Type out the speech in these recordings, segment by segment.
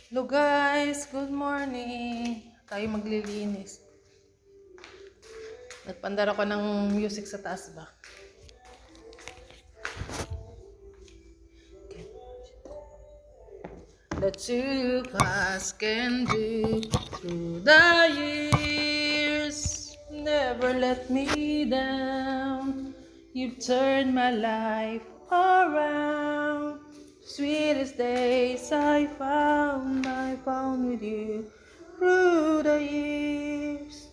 Hello guys, good morning. Tayo maglilinis. Nagpandar ako ng music sa taas ba? The two of us can do through the years. Never let me down. You've turned my life around. Sweetest days I found with you through the years.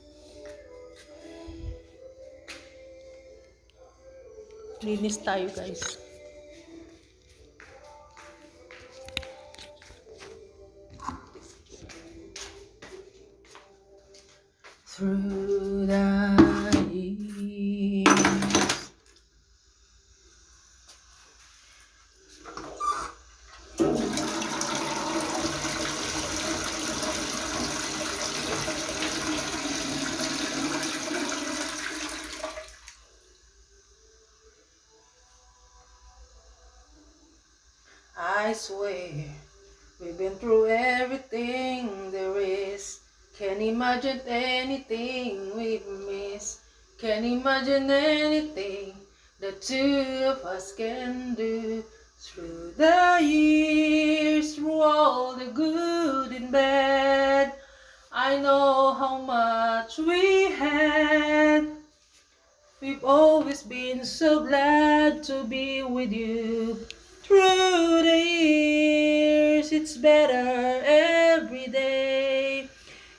Linis tayo guys. Through the years. I swear we've been through everything there is. Can't imagine anything we've missed. Can't imagine anything the two of us can do. Through the years, through all the good and bad, I know how much we had. We've always been so glad to be with you. Through the years, it's better every day.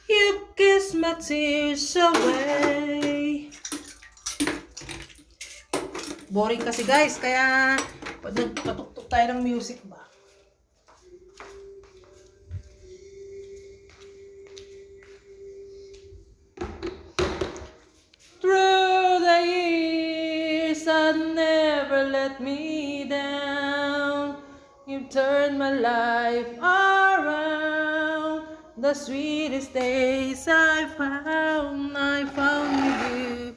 You've kissed my tears away. Boring kasi guys, kaya patuktok tayo ng music ba? Through the years, I never let me down. You've turned my life around. The sweetest days I found with you.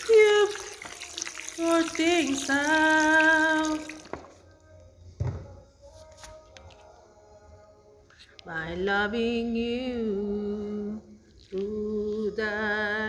You sort things out by loving you through the